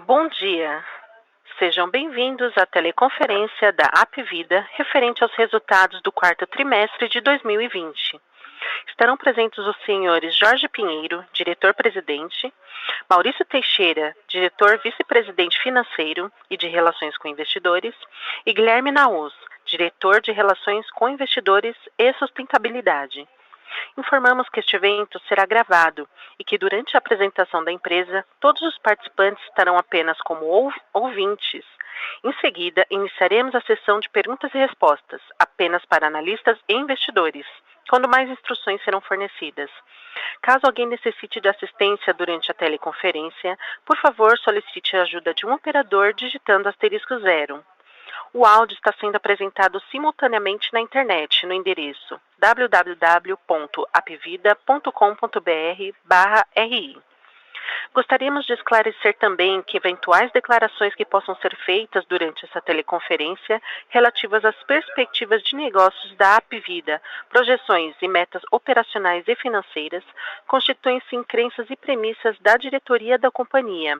Bom dia. Sejam bem-vindos à teleconferência da Apvida referente aos resultados do quarto trimestre de 2020. Estarão presentes os senhores Jorge Pinheiro, diretor-presidente, Maurício Teixeira, diretor vice-presidente financeiro e de Relações com Investidores, e Guilherme Naus, diretor de Relações com Investidores e Sustentabilidade. Informamos que este evento será gravado e que durante a apresentação da empresa, todos os participantes estarão apenas como ouvintes. Em seguida, iniciaremos a sessão de perguntas e respostas, apenas para analistas e investidores, quando mais instruções serão fornecidas. Caso alguém necessite de assistência durante a teleconferência, por favor solicite a ajuda de um operador digitando *0. O áudio está sendo apresentado simultaneamente na internet, no endereço www.apvida.com.br/ri. Gostaríamos de esclarecer também que eventuais declarações que possam ser feitas durante essa teleconferência relativas às perspectivas de negócios da Apvida, projeções e metas operacionais e financeiras, constituem-se em crenças e premissas da diretoria da companhia,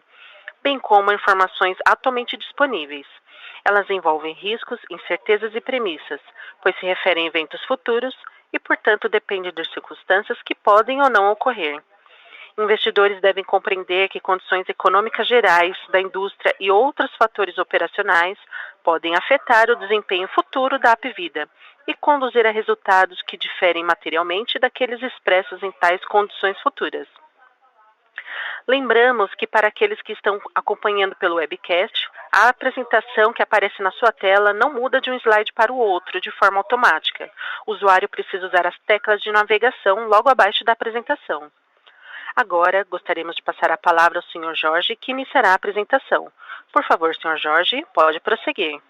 bem como informações atualmente disponíveis. Elas envolvem riscos, incertezas e premissas, pois se referem a eventos futuros e, portanto, dependem de circunstâncias que podem ou não ocorrer. Investidores devem compreender que condições econômicas gerais da indústria e outros fatores operacionais podem afetar o desempenho futuro da Apvida e conduzir a resultados que diferem materialmente daqueles expressos em tais condições futuras. Lembramos que para aqueles que estão acompanhando pelo webcast, a apresentação que aparece na sua tela não muda de um slide para o outro de forma automática. O usuário precisa usar as teclas de navegação logo abaixo da apresentação. Agora, gostaríamos de passar a palavra ao Sr. Jorge, que iniciará a apresentação. Por favor, Sr. Jorge, pode prosseguir.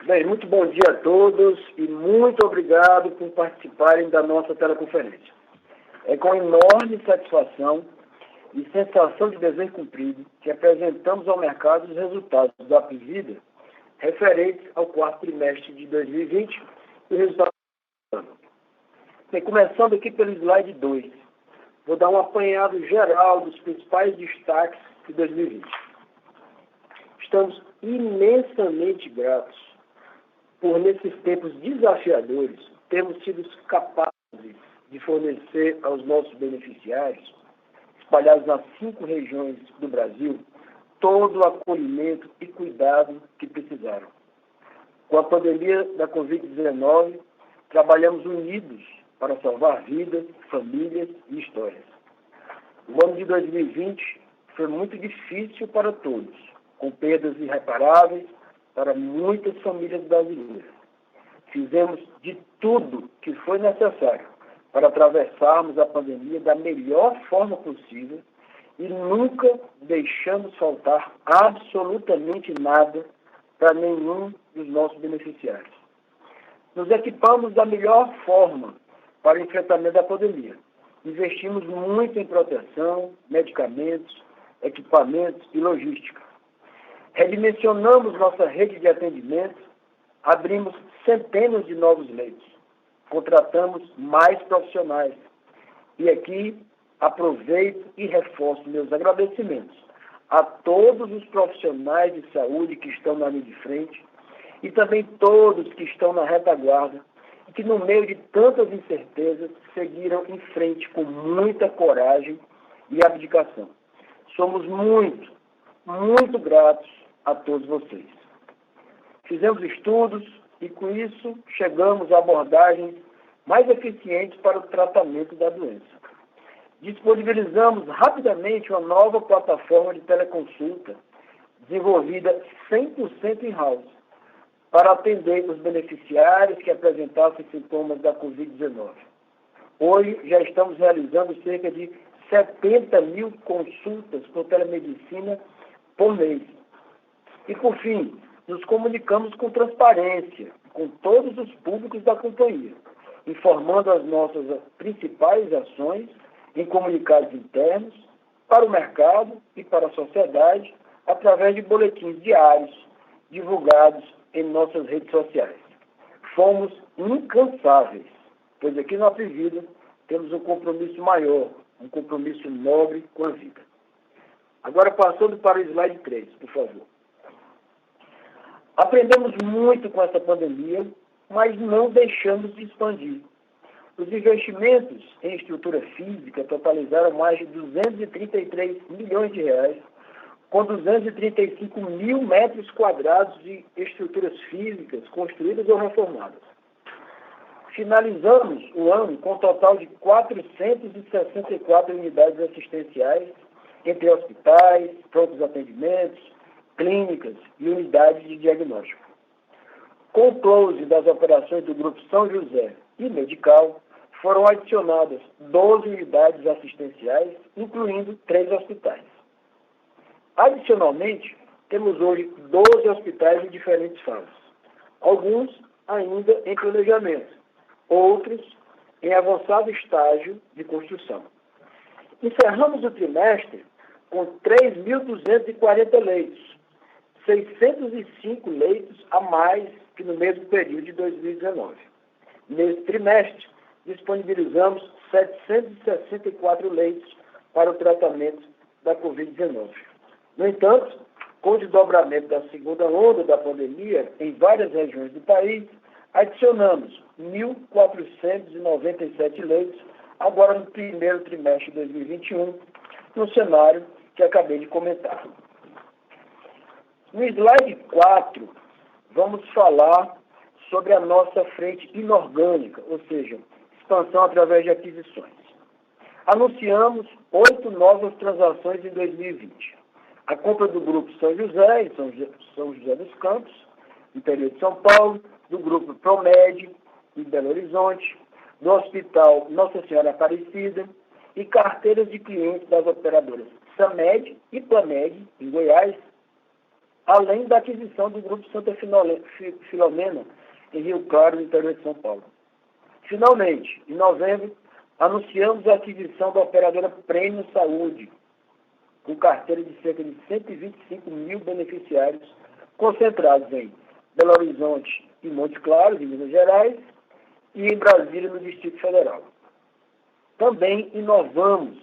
Bem, muito bom dia a todos e muito obrigado por participarem da nossa teleconferência. É com enorme satisfação e sensação de dever cumprido que apresentamos ao mercado os resultados da Apvida referentes ao quarto trimestre de 2020 e o resultado do ano. Bem, começando aqui pelo slide 2, vou dar um apanhado geral dos principais destaques de 2020. Estamos imensamente gratos por, nesses tempos desafiadores, termos sido capazes de fornecer aos nossos beneficiários, espalhados nas 5 regiões do Brasil, todo o acolhimento e cuidado que precisaram. Com a pandemia da Covid-19, trabalhamos unidos para salvar vidas, famílias e histórias. O ano de 2020 foi muito difícil para todos, com perdas irreparáveis para muitas famílias brasileiras. Fizemos de tudo que foi necessário para atravessarmos a pandemia da melhor forma possível e nunca deixamos faltar absolutamente nada para nenhum dos nossos beneficiários. Nos equipamos da melhor forma para o enfrentamento da pandemia. Investimos muito em proteção, medicamentos, equipamentos e logística. Redimensionamos nossa rede de atendimento, abrimos centenas de novos leitos, contratamos mais profissionais. E aqui aproveito e reforço meus agradecimentos a todos os profissionais de saúde que estão na linha de frente e também todos que estão na retaguarda e que, no meio de tantas incertezas, seguiram em frente com muita coragem e abdicação. Somos muito gratos a todos vocês. Fizemos estudos e, com isso, chegamos a abordagens mais eficientes para o tratamento da doença. Disponibilizamos rapidamente uma nova plataforma de teleconsulta, desenvolvida 100% in-house, para atender os beneficiários que apresentassem sintomas da Covid-19. Hoje, já estamos realizando cerca de 70 mil consultas por telemedicina por mês. E, por fim, nos comunicamos com transparência com todos os públicos da companhia, informando as nossas principais ações em comunicados internos, para o mercado e para a sociedade, através de boletins diários divulgados em nossas redes sociais. Fomos incansáveis, pois aqui na Apvida temos um compromisso maior, um compromisso nobre com a vida. Agora, passando para o slide 3, por favor. Aprendemos muito com essa pandemia, mas não deixamos de expandir. Os investimentos em estrutura física totalizaram mais de 233 milhões de reais, com 235 mil metros quadrados de estruturas físicas construídas ou reformadas. Finalizamos o ano com um total de 464 unidades assistenciais, entre hospitais, prontos atendimentos, clínicas e unidades de diagnóstico. Com o close das operações do Grupo São José e Medical, foram adicionadas 12 unidades assistenciais, incluindo 3 hospitais. Adicionalmente, temos hoje 12 hospitais em diferentes fases, alguns ainda em planejamento, outros em avançado estágio de construção. Encerramos o trimestre com 3.240 leitos, 605 leitos a mais que no mesmo período de 2019. Nesse trimestre, disponibilizamos 764 leitos para o tratamento da Covid-19. No entanto, com o desdobramento da segunda onda da pandemia em várias regiões do país, adicionamos 1.497 leitos agora no primeiro trimestre de 2021, no cenário que acabei de comentar. No slide 4, vamos falar sobre a nossa frente inorgânica, ou seja, expansão através de aquisições. Anunciamos 8 novas transações em 2020. A compra do Grupo São José, em São José dos Campos, interior de São Paulo, do Grupo Promed, em Belo Horizonte, do Hospital Nossa Senhora Aparecida e carteiras de clientes das operadoras Samed e Plamed, em Goiás, além da aquisição do Grupo Santa Filomena, em Rio Claro, no interior de São Paulo. Finalmente, em novembro, anunciamos a aquisição da operadora Prêmio Saúde, com carteira de cerca de 125 mil beneficiários, concentrados em Belo Horizonte e Montes Claros, em Minas Gerais, e em Brasília, no Distrito Federal. Também inovamos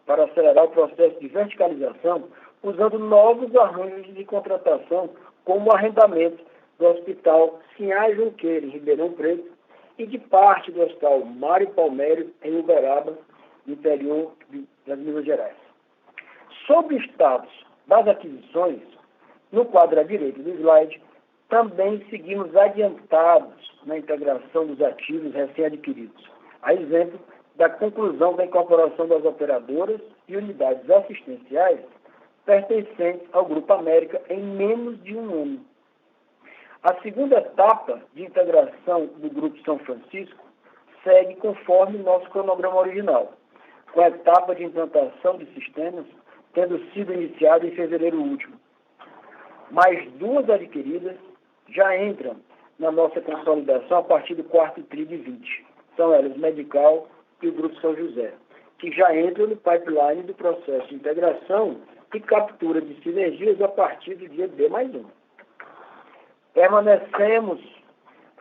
para acelerar o processo de verticalização, usando novos arranjos de contratação, como o arrendamento do Hospital Sinhá Junqueira, em Ribeirão Preto, e de parte do Hospital Mário Palmério, em Uberaba, no interior das Minas Gerais. Sobre o status das aquisições, no quadro à direita do slide, também seguimos adiantados na integração dos ativos recém-adquiridos, a exemplo da conclusão da incorporação das operadoras e unidades assistenciais pertencentes ao Grupo América em menos de um ano. A segunda etapa de integração do Grupo São Francisco segue conforme nosso cronograma original, com a etapa de implantação de sistemas tendo sido iniciada em fevereiro último. Mais 2 adquiridas já entram na nossa consolidação a partir do quarto TRI de 20. São elas o Medical e o Grupo São José, que já entram no pipeline do processo de integração e captura de sinergias a partir do dia D+1. Permanecemos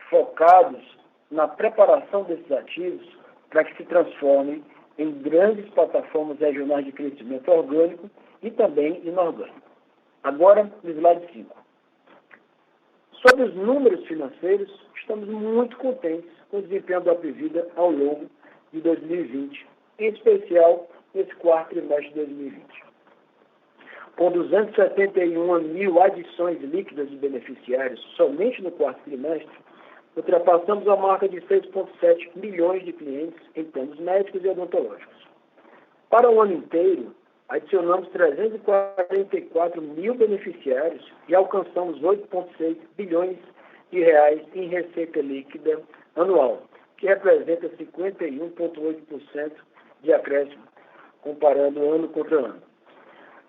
focados na preparação desses ativos para que se transformem em grandes plataformas regionais de crescimento orgânico e também inorgânico. Agora, no slide 5. Sobre os números financeiros, estamos muito contentes com o desempenho da Apvida ao longo de 2020, em especial nesse quarto trimestre de 2020. Com 271 mil adições líquidas de beneficiários somente no quarto trimestre, ultrapassamos a marca de 6,7 milhões de clientes em planos médicos e odontológicos. Para o ano inteiro, adicionamos 344 mil beneficiários e alcançamos 8,6 bilhões de reais em receita líquida anual, que representa 51,8% de acréscimo, comparando ano contra ano.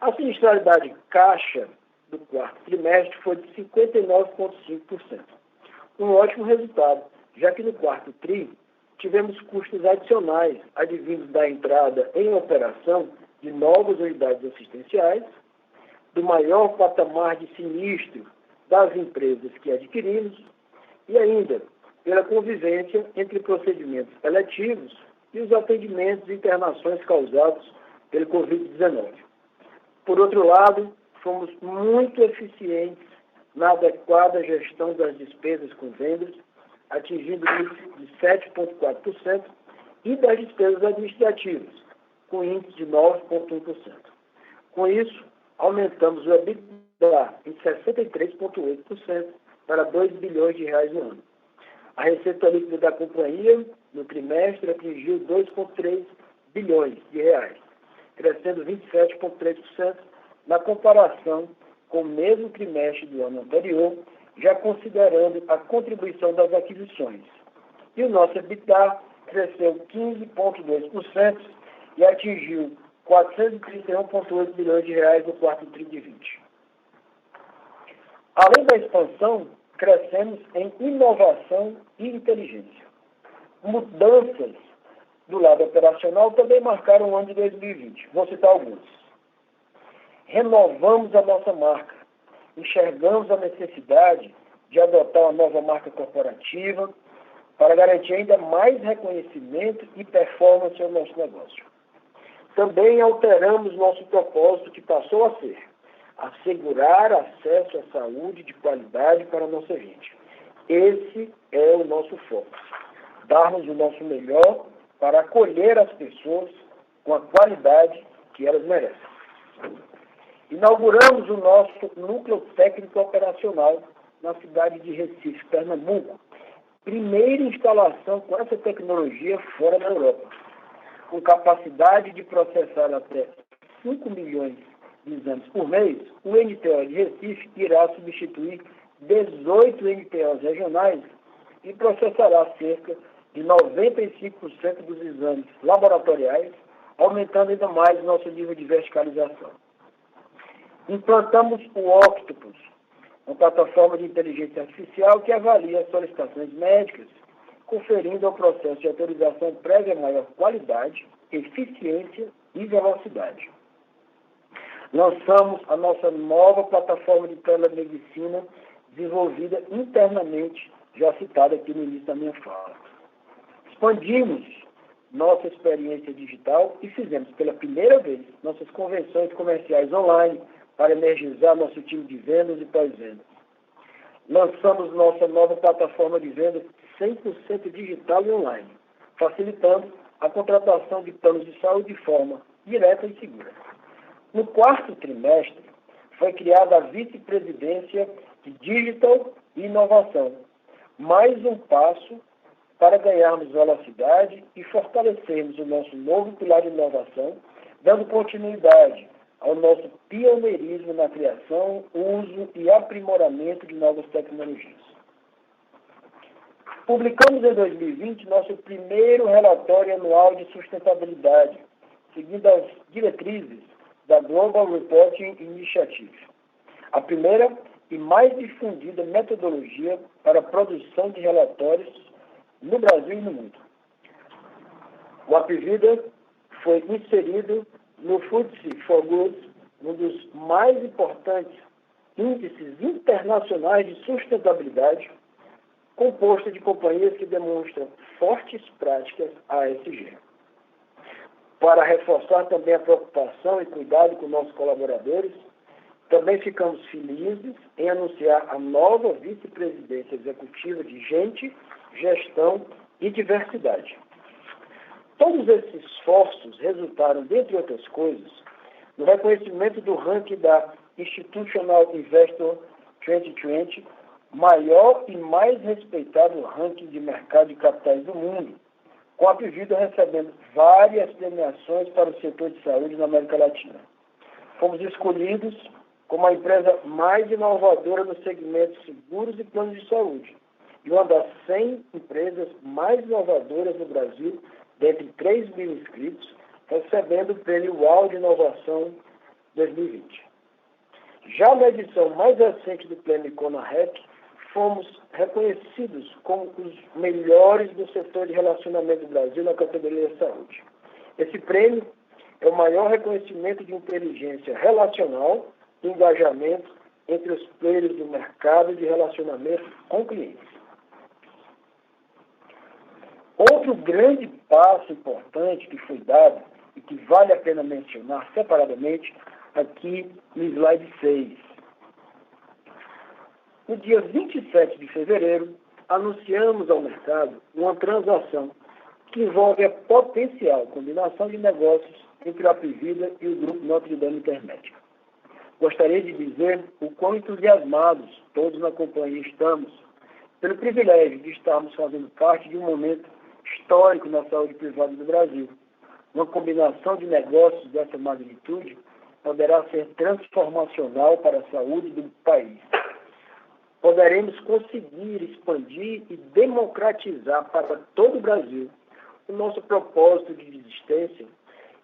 A sinistralidade caixa do quarto trimestre foi de 59,5%. Um ótimo resultado, já que no quarto TRI tivemos custos adicionais advindos da entrada em operação de novas unidades assistenciais, do maior patamar de sinistro das empresas que adquirimos e ainda pela convivência entre procedimentos eletivos e os atendimentos e internações causados pelo Covid-19. Por outro lado, fomos muito eficientes na adequada gestão das despesas com vendas, atingindo índice de 7,4%, e das despesas administrativas, com índice de 9,1%. Com isso, aumentamos o EBITDA em 63,8% para R$ 2 bilhões no ano. A receita líquida da companhia, no trimestre, atingiu R$ 2,3 bilhões, crescendo 27,3% na comparação com o mesmo trimestre do ano anterior, já considerando a contribuição das aquisições. E o nosso EBITDA cresceu 15,2% e atingiu R$ 431,8 bilhões no quarto tri de 20. Além da expansão, crescemos em inovação e inteligência. Mudanças do lado operacional também marcaram o ano de 2020. Vou citar alguns. Renovamos a nossa marca. Enxergamos a necessidade de adotar uma nova marca corporativa para garantir ainda mais reconhecimento e performance ao nosso negócio. Também alteramos nosso propósito, que passou a ser assegurar acesso à saúde de qualidade para a nossa gente. Esse é o nosso foco. Darmos o nosso melhor para acolher as pessoas com a qualidade que elas merecem. Inauguramos o nosso núcleo técnico operacional na cidade de Recife, Pernambuco. Primeira instalação com essa tecnologia fora da Europa. Com capacidade de processar até 5 milhões de exames por mês, o NTO de Recife irá substituir 18 NTOs regionais e processará cerca de 95% dos exames laboratoriais, aumentando ainda mais nosso nível de verticalização. Implantamos o Octopus, uma plataforma de inteligência artificial que avalia as solicitações médicas, conferindo ao processo de autorização prévia maior qualidade, eficiência e velocidade. Lançamos a nossa nova plataforma de telemedicina, desenvolvida internamente, já citada aqui no início da minha fala. Expandimos nossa experiência digital e fizemos pela primeira vez nossas convenções comerciais online para energizar nosso time de vendas e pós-vendas. Lançamos nossa nova plataforma de vendas 100% digital e online, facilitando a contratação de planos de saúde de forma direta e segura. No quarto trimestre, foi criada a Vice-Presidência de Digital e Inovação, mais um passo para ganharmos velocidade e fortalecermos o nosso novo pilar de inovação, dando continuidade ao nosso pioneirismo na criação, uso e aprimoramento de novas tecnologias. Publicamos em 2020 nosso primeiro relatório anual de sustentabilidade, seguindo as diretrizes da Global Reporting Initiative, a primeira e mais difundida metodologia para a produção de relatórios no Brasil e no mundo. O Apvida foi inserido no FTSE4Good, um dos mais importantes índices internacionais de sustentabilidade, composto de companhias que demonstram fortes práticas ASG. Para reforçar também a preocupação e cuidado com nossos colaboradores, também ficamos felizes em anunciar a nova vice-presidência executiva de Gente, Gestão e Diversidade. Todos esses esforços resultaram, dentre outras coisas, no reconhecimento do ranking da Institutional Investor 2020, maior e mais respeitado ranking de mercado de capitais do mundo, com a Apvida recebendo várias premiações para o setor de saúde na América Latina. Fomos escolhidos como a empresa mais inovadora no segmento de seguros e planos de saúde, e uma das 100 empresas mais inovadoras no Brasil, dentre 3 mil inscritos, recebendo o prêmio UAU de Inovação 2020. Já na edição mais recente do prêmio CONA-REC, fomos reconhecidos como os melhores do setor de relacionamento do Brasil na categoria de saúde. Esse prêmio é o maior reconhecimento de inteligência relacional e engajamento entre os players do mercado de relacionamento com clientes. Outro grande passo importante que foi dado e que vale a pena mencionar separadamente aqui no slide 6. No dia 27 de fevereiro, anunciamos ao mercado uma transação que envolve a potencial combinação de negócios entre a Apivida e o Grupo Notre Dame Intermédica. Gostaria de dizer o quão entusiasmados todos na companhia estamos pelo privilégio de estarmos fazendo parte de um momento histórico na saúde privada do Brasil. Uma combinação de negócios dessa magnitude poderá ser transformacional para a saúde do país. Poderemos conseguir expandir e democratizar para todo o Brasil o nosso propósito de existência,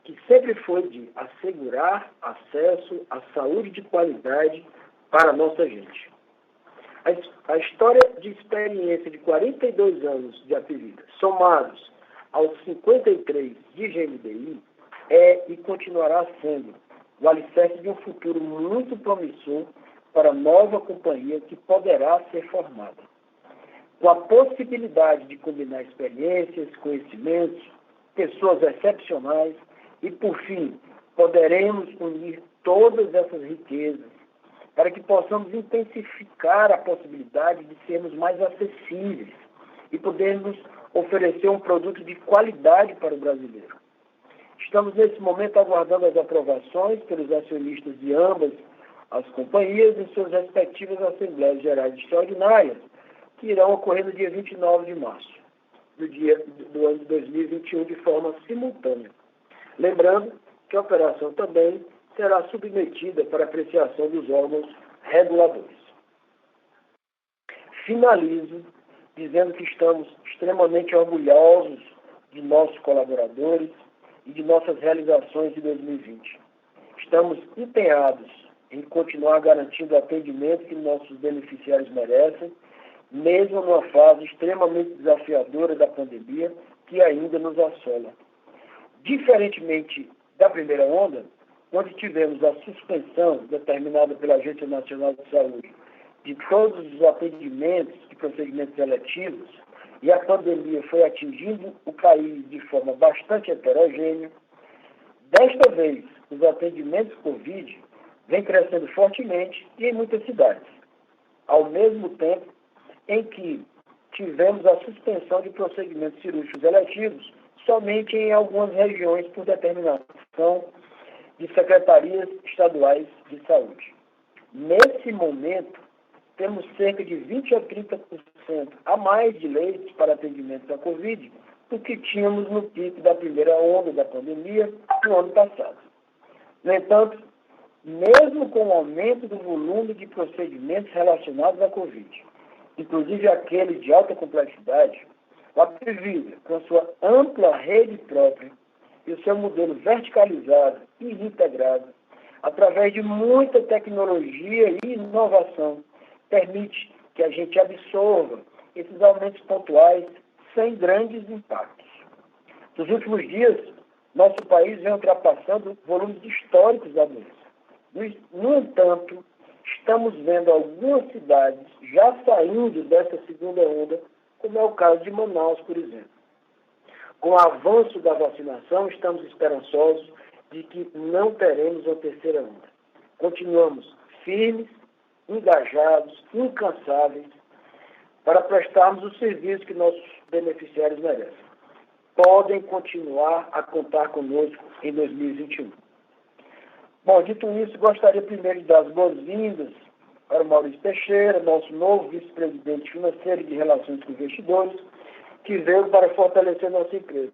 que sempre foi de assegurar acesso à saúde de qualidade para a nossa gente. A história de experiência de 42 anos de Apivida, somados aos 53 de GNDI, é e continuará sendo o alicerce de um futuro muito promissor para a nova companhia que poderá ser formada. Com a possibilidade de combinar experiências, conhecimentos, pessoas excepcionais e, por fim, poderemos unir todas essas riquezas para que possamos intensificar a possibilidade de sermos mais acessíveis e podermos oferecer um produto de qualidade para o brasileiro. Estamos, nesse momento, aguardando as aprovações pelos acionistas de ambas as companhias em suas respectivas Assembleias Gerais Extraordinárias, que irão ocorrer no dia 29 de março do ano de 2021, de forma simultânea. Lembrando que a operação também será submetida para apreciação dos órgãos reguladores. Finalizo dizendo que estamos extremamente orgulhosos de nossos colaboradores e de nossas realizações de 2020. Estamos empenhados em continuar garantindo o atendimento que nossos beneficiários merecem, mesmo numa fase extremamente desafiadora da pandemia que ainda nos assola. Diferentemente da primeira onda, onde tivemos a suspensão determinada pela Agência Nacional de Saúde de todos os atendimentos e procedimentos eletivos, e a pandemia foi atingindo o país de forma bastante heterogênea, desta vez os atendimentos Covid vêm crescendo fortemente e em muitas cidades, ao mesmo tempo em que tivemos a suspensão de procedimentos cirúrgicos eletivos somente em algumas regiões por determinação de secretarias estaduais de saúde. Nesse momento, temos cerca de 20% a 30% a mais de leitos para atendimento da Covid do que tínhamos no pico da primeira onda da pandemia no ano passado. No entanto, mesmo com o aumento do volume de procedimentos relacionados à Covid, inclusive aqueles de alta complexidade, a Apivida, com sua ampla rede própria e o seu modelo verticalizado e integrado, através de muita tecnologia e inovação, permite que a gente absorva esses aumentos pontuais sem grandes impactos. Nos últimos dias, nosso país vem ultrapassando volumes históricos da doença. No entanto, estamos vendo algumas cidades já saindo dessa segunda onda, como é o caso de Manaus, por exemplo. Com o avanço da vacinação, estamos esperançosos de que não teremos uma terceira onda. Continuamos firmes, engajados, incansáveis, para prestarmos o serviço que nossos beneficiários merecem. Podem continuar a contar conosco em 2021. Bom, dito isso, gostaria primeiro de dar as boas-vindas para o Maurício Teixeira, nosso novo vice-presidente financeiro e de Relações com Investidores, que veio para fortalecer nossa empresa.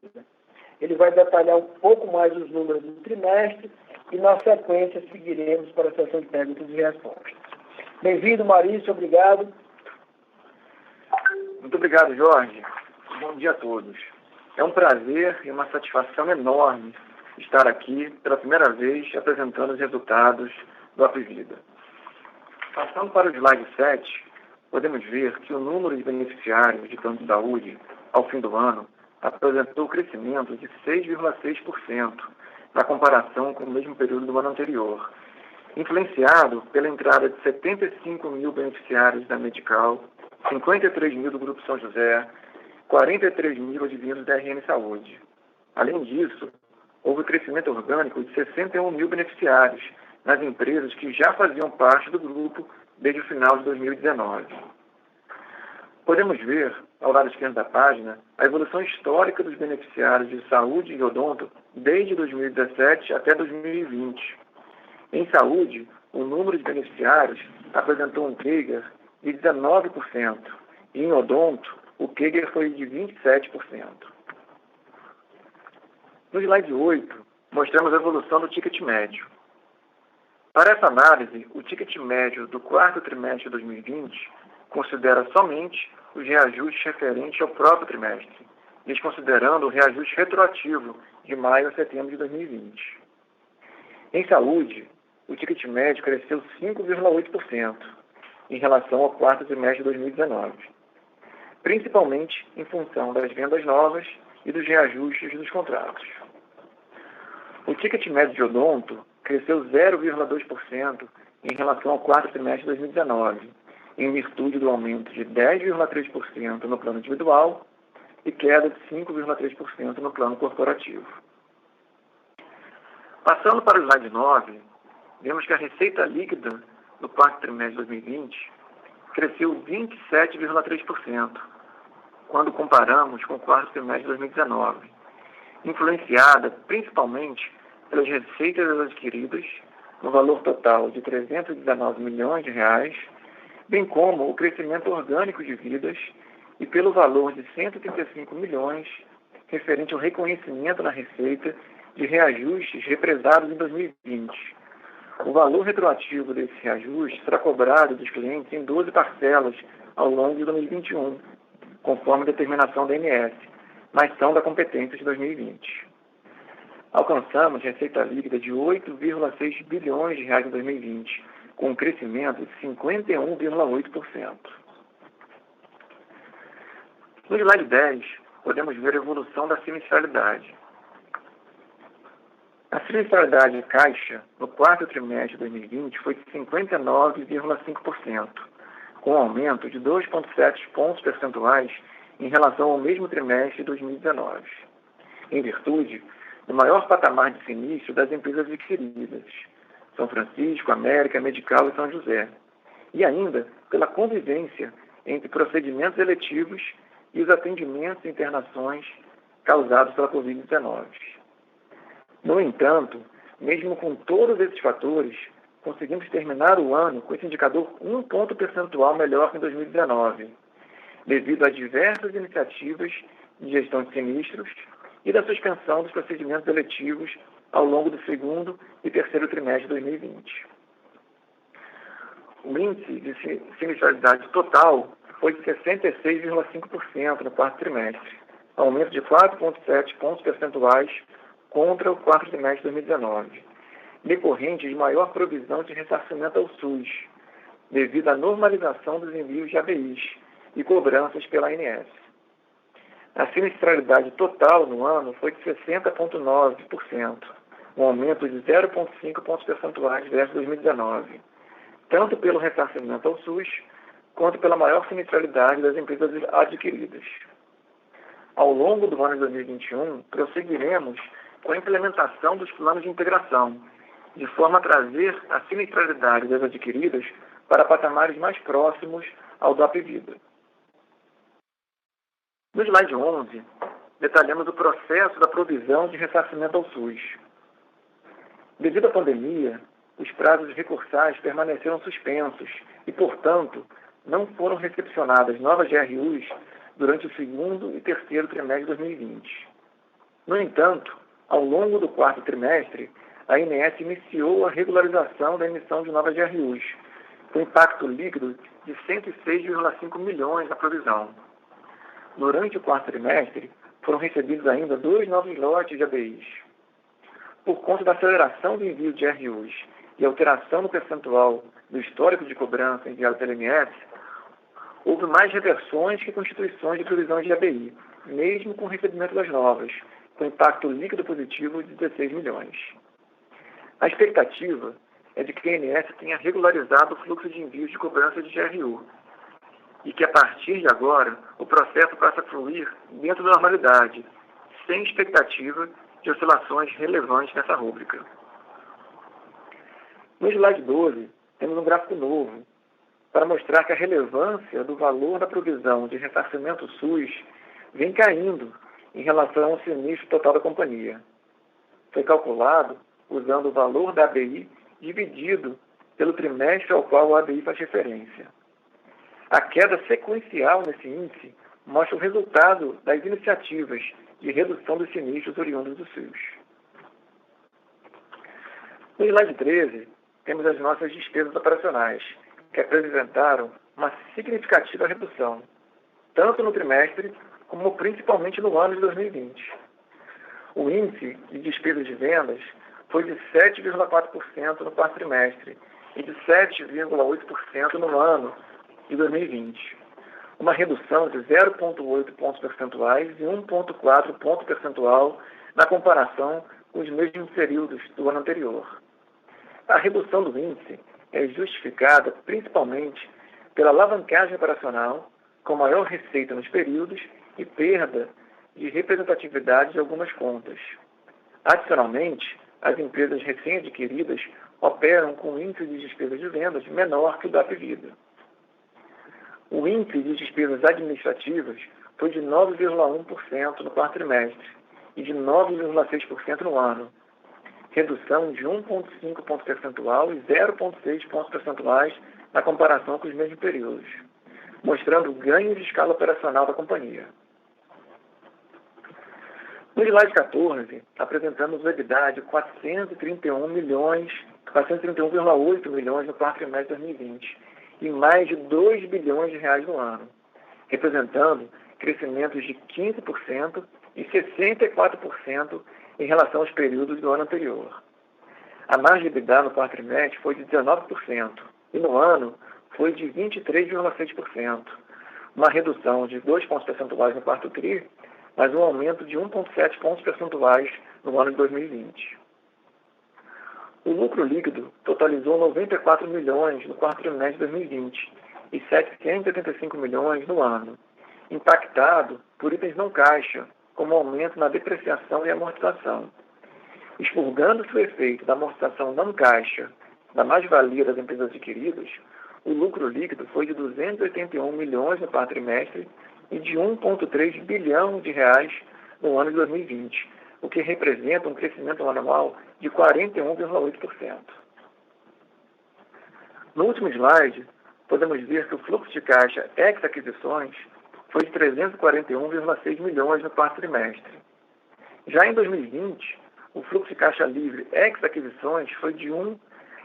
Ele vai detalhar um pouco mais os números do trimestre e, na sequência, seguiremos para a sessão de perguntas e respostas. Bem-vindo, Maurício, obrigado. Muito obrigado, Jorge. Bom dia a todos. É um prazer e uma satisfação enorme estar aqui pela primeira vez apresentando os resultados do Apivida. Passando para o slide 7, podemos ver que o número de beneficiários de plano de saúde, ao fim do ano, apresentou crescimento de 6,6% na comparação com o mesmo período do ano anterior, influenciado pela entrada de 75 mil beneficiários da Medical, 53 mil do Grupo São José, 43 mil advindos da RN Saúde. Além disso, houve crescimento orgânico de 61 mil beneficiários nas empresas que já faziam parte do grupo desde o final de 2019. Podemos ver, ao lado esquerdo da página, a evolução histórica dos beneficiários de saúde e odonto desde 2017 até 2020. Em saúde, o número de beneficiários apresentou um CAGR de 19%, e em odonto, o CAGR foi de 27%. No slide 8, mostramos a evolução do ticket médio. Para essa análise, o ticket médio do quarto trimestre de 2020 considera somente os reajustes referentes ao próprio trimestre, desconsiderando o reajuste retroativo de maio a setembro de 2020. Em saúde, o ticket médio cresceu 5,8% em relação ao quarto trimestre de 2019, principalmente em função das vendas novas e dos reajustes dos contratos. O ticket médio de odonto cresceu 0,2% em relação ao quarto trimestre de 2019, em virtude do aumento de 10,3% no plano individual e queda de 5,3% no plano corporativo. Passando para o slide 9, vemos que a receita líquida no quarto trimestre de 2020 cresceu 27,3%, quando comparamos com o quarto trimestre de 2019, influenciada principalmente pelas receitas adquiridas, no valor total de 319 milhões de reais, bem como o crescimento orgânico de vidas e pelo valor de 135 milhões referente ao reconhecimento na receita de reajustes represados em 2020. O valor retroativo desse reajuste será cobrado dos clientes em 12 parcelas ao longo de 2021, conforme a determinação da ANS, mas são da competência de 2020. Alcançamos receita líquida de 8,6 bilhões de reais em 2020, com um crescimento de 51,8%. No slide 10, podemos ver a evolução da sinistralidade. A sinistralidade caixa no quarto trimestre de 2020 foi de 59,5%, com um aumento de 2,7 pontos percentuais em relação ao mesmo trimestre de 2019, em virtude do maior patamar de sinistro das empresas adquiridas, São Francisco, América, Medical e São José, e ainda pela convivência entre procedimentos eletivos e os atendimentos e internações causados pela Covid-19. No entanto, mesmo com todos esses fatores, conseguimos terminar o ano com esse indicador 1 ponto percentual melhor que em 2019, devido a diversas iniciativas de gestão de sinistros e da suspensão dos procedimentos eletivos ao longo do segundo e terceiro trimestre de 2020. O índice de sinistralidade total foi de 66,5% no quarto trimestre, aumento de 4,7 pontos percentuais contra o quarto trimestre de 2019, decorrente de maior provisão de ressarcimento ao SUS, devido à normalização dos envios de ABIs e cobranças pela ANS. A sinistralidade total no ano foi de 60,9%, um aumento de 0,5 pontos percentuais versus 2019, tanto pelo ressarcimento ao SUS, quanto pela maior sinistralidade das empresas adquiridas. Ao longo do ano de 2021, prosseguiremos com a implementação dos planos de integração, de forma a trazer a sinistralidade das adquiridas para patamares mais próximos ao do Apvida. No slide 11, detalhamos o processo da provisão de ressarcimento ao SUS. Devido à pandemia, os prazos recursais permaneceram suspensos e, portanto, não foram recepcionadas novas GRUs durante o segundo e terceiro trimestre de 2020. No entanto, ao longo do quarto trimestre, a ANS iniciou a regularização da emissão de novas GRUs, com impacto líquido de 106,5 milhões na provisão. Durante o quarto trimestre, foram recebidos ainda 2 novos lotes de ABIs. Por conta da aceleração do envio de GRUs e alteração no percentual do histórico de cobrança enviado pela ANS, houve mais reversões que constituições de provisão de ABI, mesmo com o recebimento das novas, com impacto líquido positivo de 16 milhões. A expectativa é de que a ANS tenha regularizado o fluxo de envios de cobrança de GRU. e que, a partir de agora, o processo passa a fluir dentro da normalidade, sem expectativa de oscilações relevantes nessa rúbrica. No slide 12, temos um gráfico novo para mostrar que a relevância do valor da provisão de ressarcimento SUS vem caindo em relação ao sinistro total da companhia. Foi calculado usando o valor da ABI dividido pelo trimestre ao qual o ABI faz referência. A queda sequencial nesse índice mostra o resultado das iniciativas de redução dos sinistros oriundos do SUS. No slide 13, temos as nossas despesas operacionais, que apresentaram uma significativa redução, tanto no trimestre como principalmente no ano de 2020. O índice de despesas de vendas foi de 7,4% no quarto trimestre e de 7,8% no ano de 2020, uma redução de 0,8 pontos percentuais e 1,4 ponto percentual na comparação com os mesmos períodos do ano anterior. A redução do índice é justificada principalmente pela alavancagem operacional, com maior receita nos períodos e perda de representatividade de algumas contas. Adicionalmente, as empresas recém-adquiridas operam com índice de despesas de vendas menor que o da Apvida. O índice de despesas administrativas foi de 9,1% no quarto trimestre e de 9,6% no ano, redução de 1,5 ponto percentual e 0,6 pontos percentuais na comparação com os mesmos períodos, mostrando o ganho de escala operacional da companhia. No slide 14, apresentamos o EBITDA de 431,8 milhões no quarto trimestre de 2020 e mais de 2 bilhões de reais no ano, representando crescimentos de 15% e 64% em relação aos períodos do ano anterior. A margem de EBITDA no quarto trimestre foi de 19% e no ano foi de 23,6%, uma redução de 2 pontos percentuais no quarto tri, mas um aumento de 1,7 pontos percentuais no ano de 2020. O lucro líquido totalizou 94 milhões no quarto trimestre de 2020 e 785 milhões no ano, impactado por itens não caixa, como aumento na depreciação e amortização. Expurgando-se o efeito da amortização não caixa da mais-valia das empresas adquiridas, o lucro líquido foi de 281 milhões no quarto trimestre e de 1,3 bilhão de reais no ano de 2020, o que representa um crescimento anual de 41,8%. No último slide, podemos ver que o fluxo de caixa ex-aquisições foi de 341,6 milhões no quarto trimestre. Já em 2020, o fluxo de caixa livre ex-aquisições foi de 1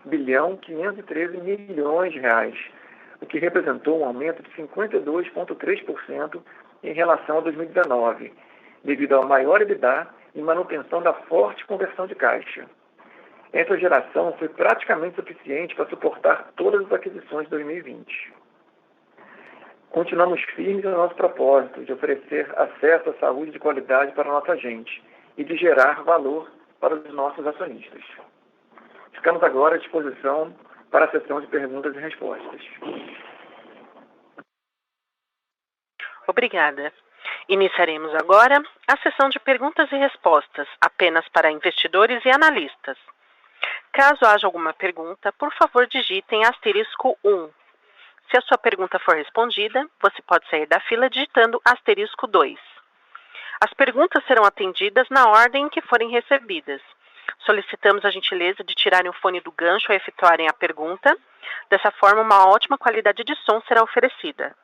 bilhão 513 milhões de reais, o que representou um aumento de 52,3% em relação a 2019, devido ao maior EBITDA e manutenção da forte conversão de caixa. Essa geração foi praticamente suficiente para suportar todas as aquisições de 2020. Continuamos firmes no nosso propósito de oferecer acesso à saúde de qualidade para a nossa gente e de gerar valor para os nossos acionistas. Ficamos agora à disposição para a sessão de perguntas e respostas. Obrigada. Iniciaremos agora a sessão de perguntas e respostas, apenas para investidores e analistas. Caso haja alguma pergunta, por favor digitem *1. Se a sua pergunta for respondida, você pode sair da fila digitando *2. As perguntas serão atendidas na ordem em que forem recebidas. Solicitamos a gentileza de tirarem o fone do gancho ao efetuarem a pergunta. Dessa forma, uma ótima qualidade de som será oferecida.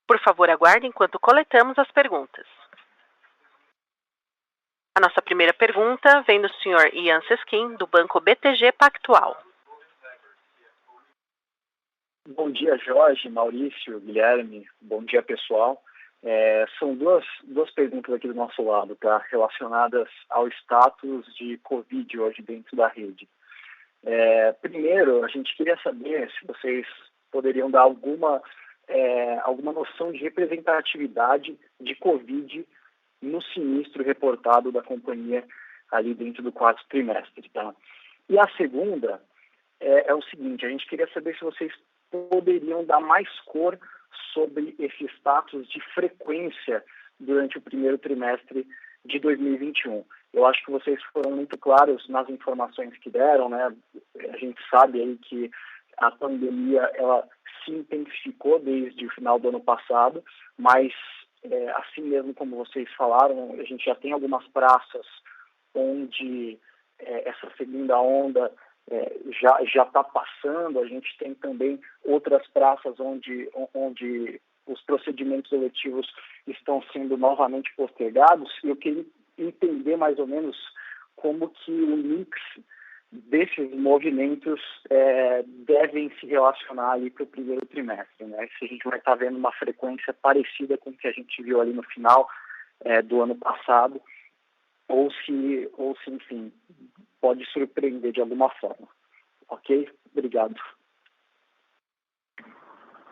Por favor, aguarde enquanto coletamos as perguntas. A nossa primeira pergunta vem do senhor Ian Seskin, do Banco BTG Pactual. Bom dia, Jorge, Maurício, Guilherme. Bom dia, pessoal. São duas perguntas aqui do nosso lado, tá? Relacionadas ao status de Covid hoje dentro da rede. Primeiro, a gente queria saber se vocês poderiam dar alguma noção de representatividade de Covid no sinistro reportado da companhia ali dentro do quarto trimestre, tá? E a segunda é o seguinte, a gente queria saber se vocês poderiam dar mais cor sobre esse status de frequência durante o primeiro trimestre de 2021. Eu acho que vocês foram muito claros nas informações que deram, né? A gente sabe aí que a pandemia ela se intensificou desde o final do ano passado, mas assim mesmo como vocês falaram, a gente já tem algumas praças onde essa segunda onda já está passando. A gente tem também outras praças onde os procedimentos eletivos estão sendo novamente postergados. Eu queria entender mais ou menos como que o mix desses movimentos devem se relacionar ali para o primeiro trimestre, né? Se a gente vai estar vendo uma frequência parecida com o que a gente viu ali no final do ano passado, ou se, enfim, pode surpreender de alguma forma. Ok? Obrigado.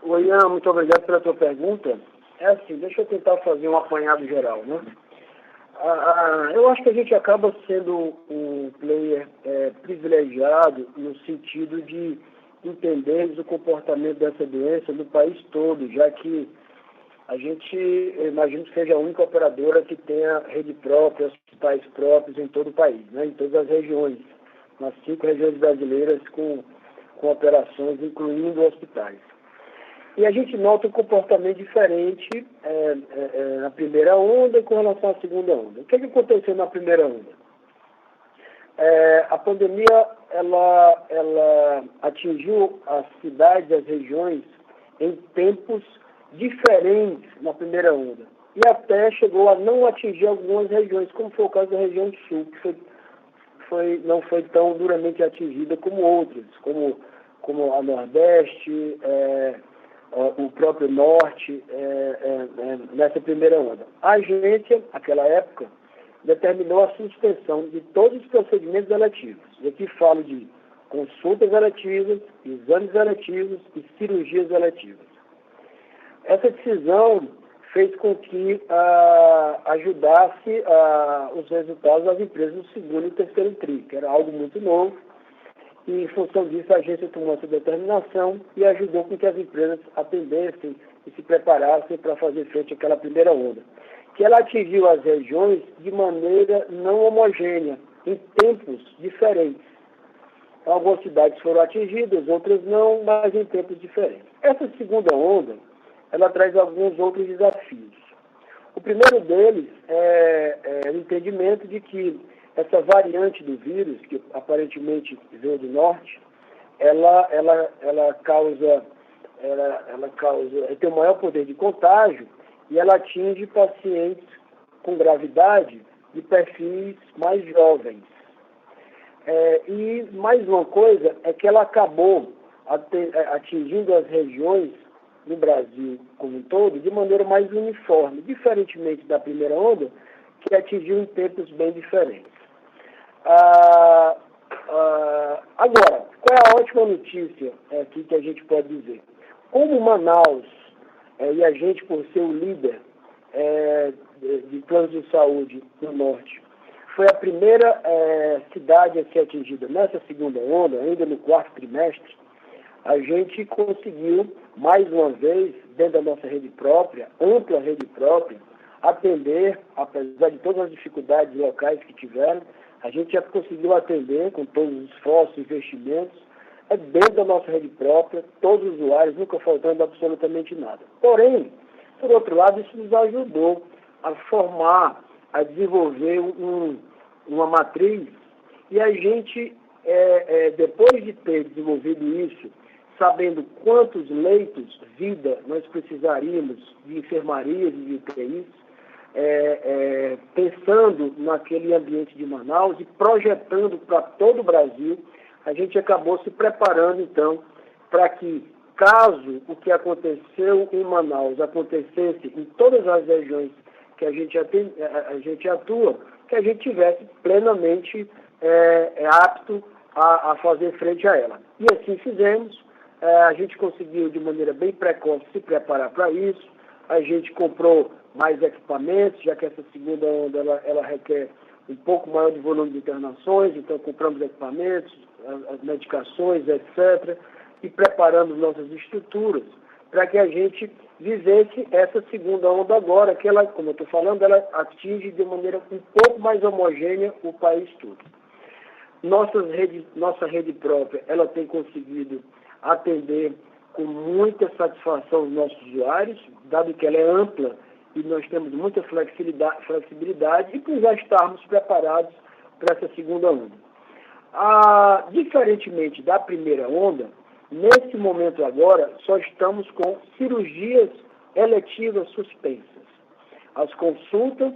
Oi, Ian, muito obrigado pela tua pergunta. Assim, deixa eu tentar fazer um apanhado geral, né? Eu acho que a gente acaba sendo um player privilegiado no sentido de entendermos o comportamento dessa doença no país todo, já que a gente, imagino que seja a única operadora que tenha rede própria, hospitais próprios em todo o país, né? Em todas as regiões, nas 5 regiões brasileiras com operações, incluindo hospitais. E a gente nota um comportamento diferente na primeira onda com relação à segunda onda. O que aconteceu na primeira onda? A pandemia ela atingiu as cidades, as regiões, em tempos diferentes na primeira onda. E até chegou a não atingir algumas regiões, como foi o caso da região do Sul, que não foi tão duramente atingida como outras, como a Nordeste, o próprio Norte, nessa primeira onda. A agência, naquela época, determinou a suspensão de todos os procedimentos eletivos. E aqui falo de consultas eletivas, exames eletivos e cirurgias eletivas. Essa decisão fez com que ajudasse os resultados das empresas do segundo e terceiro TRI, que era algo muito novo. E, em função disso, a agência tomou essa determinação e ajudou com que as empresas atendessem e se preparassem para fazer frente àquela primeira onda, que ela atingiu as regiões de maneira não homogênea, em tempos diferentes. Algumas cidades foram atingidas, outras não, mas em tempos diferentes. Essa segunda onda, ela traz alguns outros desafios. O primeiro deles é o entendimento de que essa variante do vírus, que aparentemente veio do norte, ela tem o maior poder de contágio e ela atinge pacientes com gravidade de perfis mais jovens. E mais uma coisa é que ela acabou atingindo as regiões no Brasil como um todo de maneira mais uniforme, diferentemente da primeira onda, que atingiu em tempos bem diferentes. Agora, qual é a ótima notícia aqui que a gente pode dizer? Como Manaus, e a gente, por ser o líder de planos de saúde no norte, foi a primeira cidade a ser atingida nessa segunda onda, ainda no 4º trimestre, a gente conseguiu, mais uma vez, dentro da nossa rede própria, ampla rede própria, atender, apesar de todas as dificuldades locais que tiveram, a gente já conseguiu atender com todos os esforços e investimentos, dentro da nossa rede própria, todos os usuários, nunca faltando absolutamente nada. Porém, por outro lado, isso nos ajudou a formar, a desenvolver uma matriz, e a gente, depois de ter desenvolvido isso, sabendo quantos leitos vida nós precisaríamos de enfermarias e de UTIs, pensando naquele ambiente de Manaus e projetando para todo o Brasil, a gente acabou se preparando, então, para que, caso o que aconteceu em Manaus acontecesse em todas as regiões que a gente atua, que a gente tivesse plenamente apto a fazer frente a ela. E assim fizemos. A gente conseguiu, de maneira bem precoce, se preparar para isso. A gente comprou mais equipamentos, já que essa segunda onda ela requer um pouco maior de volume de internações, então compramos equipamentos, as medicações, etc., e preparamos nossas estruturas para que a gente vivesse essa segunda onda agora, que ela, como eu estou falando, ela atinge de maneira um pouco mais homogênea o país todo. Nossa rede própria, ela tem conseguido atender com muita satisfação os nossos usuários, dado que ela é ampla e nós temos muita flexibilidade e por já estarmos preparados para essa segunda onda. Diferentemente da primeira onda, nesse momento agora, só estamos com cirurgias eletivas suspensas. As consultas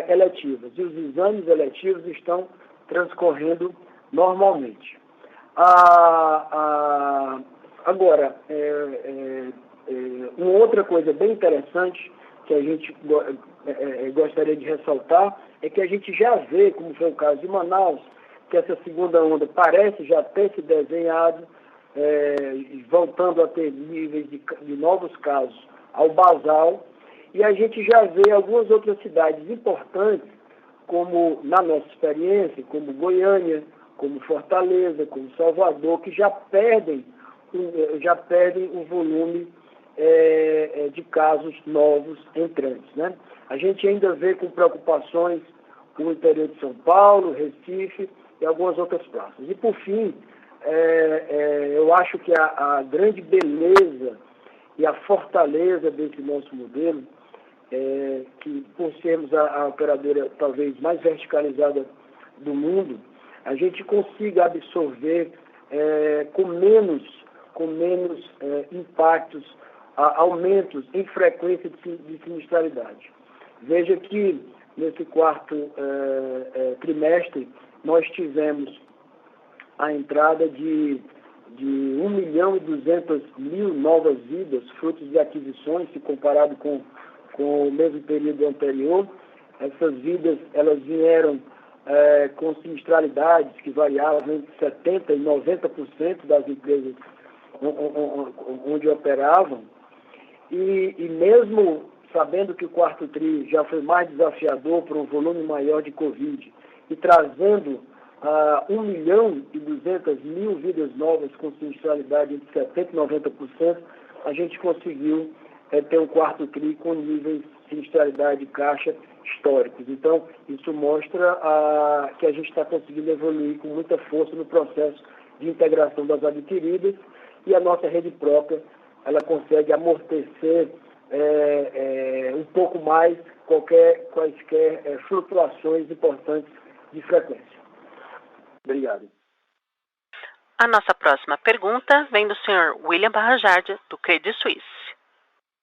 eletivas e os exames eletivos estão transcorrendo normalmente. Agora, uma outra coisa bem interessante que a gente gostaria de ressaltar é que a gente já vê, como foi o caso de Manaus, que essa segunda onda parece já ter se desenhado, voltando a ter níveis de novos casos ao basal, e a gente já vê algumas outras cidades importantes, como na nossa experiência, como Goiânia, como Fortaleza, como Salvador, que já perdem o volume de casos novos entrantes, né? A gente ainda vê com preocupações o interior de São Paulo, Recife e algumas outras praças. E, por fim, eu acho que a grande beleza e a fortaleza desse nosso modelo, que por sermos a operadora talvez mais verticalizada do mundo, a gente consiga absorver com menos impactos, aumentos em frequência de sinistralidade. Veja que nesse quarto trimestre nós tivemos a entrada de 1.200.000 novas vidas, frutos de aquisições, se comparado com o mesmo período anterior. Essas vidas, elas vieram com sinistralidades que variavam entre 70% e 90% das empresas onde operavam. E mesmo sabendo que o quarto tri já foi mais desafiador por um volume maior de Covid e trazendo 1.200.000 vidas novas com sinistralidade entre 70% e 90%, a gente conseguiu ter um quarto tri com níveis de sinistralidade de caixa históricos. Então, isso mostra que a gente está conseguindo evoluir com muita força no processo de integração das adquiridas e a nossa rede própria, ela consegue amortecer um pouco mais quaisquer flutuações importantes de frequência. Obrigado. A nossa próxima pergunta vem do senhor William Barrajardi, do Credit Suisse.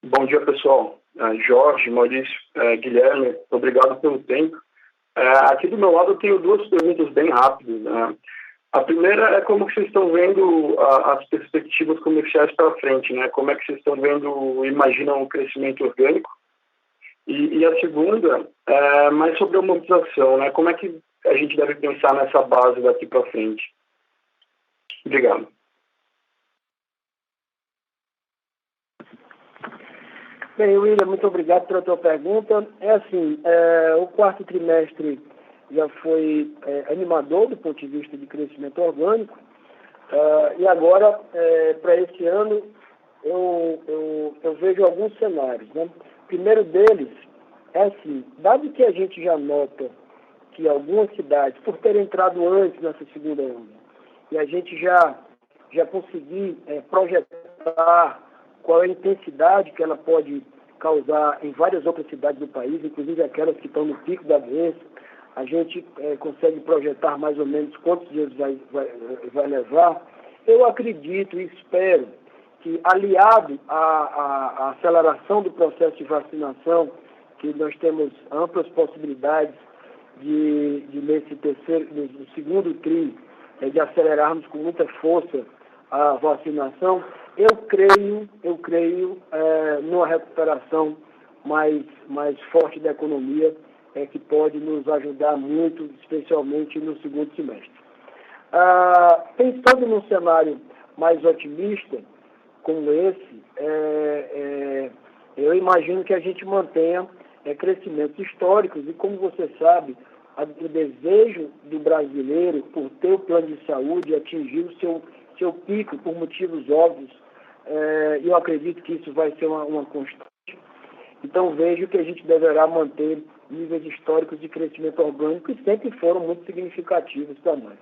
Bom dia, pessoal. Jorge, Maurício, Guilherme, obrigado pelo tempo. Aqui do meu lado eu tenho duas perguntas bem rápidas. A primeira é como que vocês estão vendo as perspectivas comerciais para frente, né? Como é que vocês estão vendo, imaginam o crescimento orgânico? E a segunda é mais sobre a amortização, né? Como é que a gente deve pensar nessa base daqui para frente? Obrigado. Bem, William, muito obrigado pela tua pergunta. O quarto trimestre já foi animador do ponto de vista de crescimento orgânico, e agora, para esse ano, eu vejo alguns cenários, né? O primeiro deles é assim, dado que a gente já nota que algumas cidades, por terem entrado antes nessa segunda onda, e a gente já conseguir projetar qual é a intensidade que ela pode causar em várias outras cidades do país, inclusive aquelas que estão no pico da doença, a gente consegue projetar mais ou menos quantos dias vai levar. Eu acredito e espero que, aliado à aceleração do processo de vacinação, que nós temos amplas possibilidades de no segundo tri, de acelerarmos com muita força a vacinação, eu creio numa recuperação mais forte da economia, que pode nos ajudar muito, especialmente no segundo semestre. Pensando num cenário mais otimista, como esse, eu imagino que a gente mantenha crescimentos históricos e, como você sabe, o desejo do brasileiro por ter o plano de saúde atingir o seu pico, por motivos óbvios, e eu acredito que isso vai ser uma constante. Então, vejo que a gente deverá manter níveis históricos de crescimento orgânico que sempre foram muito significativos para nós.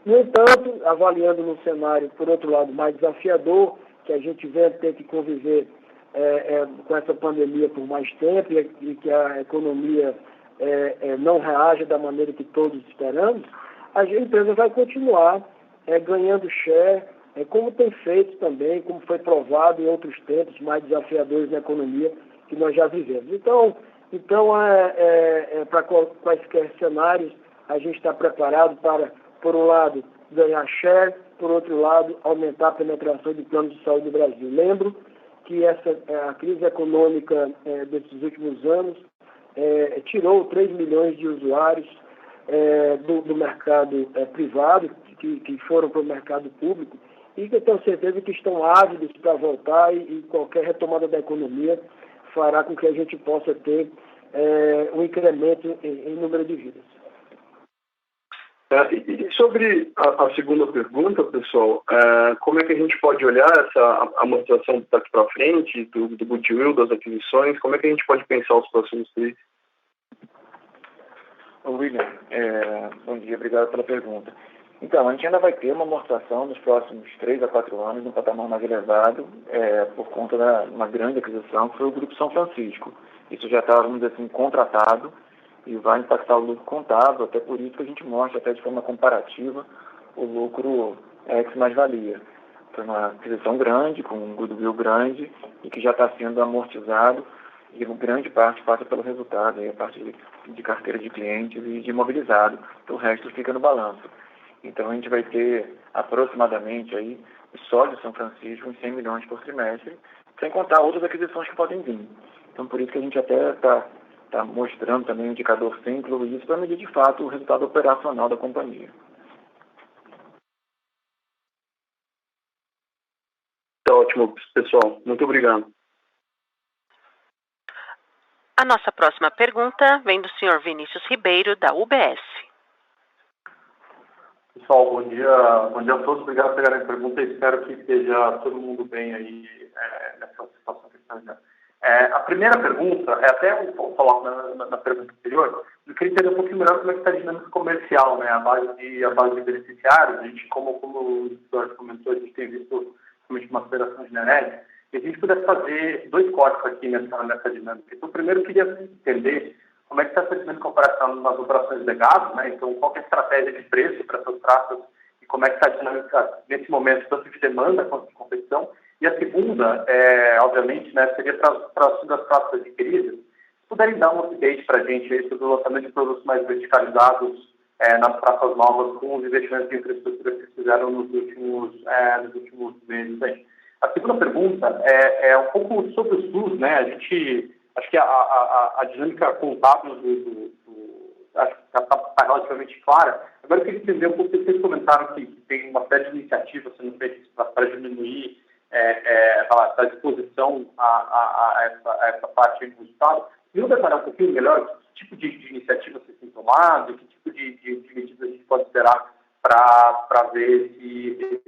No entanto, avaliando num cenário, por outro lado, mais desafiador, que a gente vem a ter que conviver com essa pandemia por mais tempo e que a economia não reaja da maneira que todos esperamos, a empresa vai continuar ganhando share, como tem feito também, como foi provado em outros tempos mais desafiadores na economia que nós já vivemos. Então para quaisquer cenários, a gente está preparado para, por um lado, ganhar share, por outro lado, aumentar a penetração de planos de saúde no Brasil. Lembro que a crise econômica desses últimos anos tirou 3 milhões de usuários do mercado privado, que foram para o mercado público, e que eu tenho certeza que estão ávidos para voltar e qualquer retomada da economia fará com que a gente possa ter um incremento em número de vidas. E sobre a segunda pergunta, pessoal, como é que a gente pode olhar essa amortização daqui para frente, do goodwill, das aquisições, como é que a gente pode pensar os próximos três? William, bom dia, obrigado pela pergunta. Então, a gente ainda vai ter uma amortização nos próximos 3 a 4 anos, num patamar mais elevado, por conta de uma grande aquisição, que foi o Grupo São Francisco. Isso já está, vamos dizer assim, contratado e vai impactar o lucro contábil, até por isso que a gente mostra, até de forma comparativa, o lucro ex mais-valia. Foi uma aquisição grande, com um goodwill grande, e que já está sendo amortizado, e grande parte passa pelo resultado, aí a parte de carteira de clientes e de imobilizado, o resto fica no balanço. Então a gente vai ter aproximadamente aí, só de São Francisco, uns 100 milhões por trimestre, sem contar outras aquisições que podem vir. Então por isso que a gente até está mostrando também o indicador sem incluir isso para medir de fato o resultado operacional da companhia. Tá ótimo, pessoal. Muito obrigado. A nossa próxima pergunta vem do senhor Vinícius Ribeiro, da UBS. Pessoal, bom dia a todos. Obrigado por pegarem a pergunta e espero que esteja todo mundo bem aí nessa situação que está vivendo. A primeira pergunta, até um follow-up na pergunta anterior, eu queria entender um pouquinho melhor como é que está a dinâmica comercial, né? A base de beneficiários. A gente, como o Jorge comentou, a gente tem visto realmente uma aceleração general. E a gente pudesse fazer 2 cortes aqui nessa dinâmica. Então, primeiro, eu queria entender como é que está essa dinâmica operacional nas operações legadas, né? Então, qual é a estratégia de preço para essas praças e como é que está a dinâmica nesse momento, tanto de demanda quanto de competição. E a segunda, obviamente, né, seria para as praças adquiridas. Se puderem dar um update para a gente aí sobre o lançamento de produtos mais verticalizados nas praças novas com os investimentos de infraestrutura que vocês fizeram nos últimos meses aí. A segunda pergunta é um pouco sobre o SUS, né? A gente, acho que a dinâmica contábil acho que está relativamente clara. Agora eu queria entender um pouco, vocês comentaram que tem uma série de iniciativas sendo feitas para diminuir a exposição a essa parte do Estado. Queria detalhar um pouquinho melhor que tipo de iniciativa vocês têm tomado, que tipo de medidas a gente pode esperar para ver se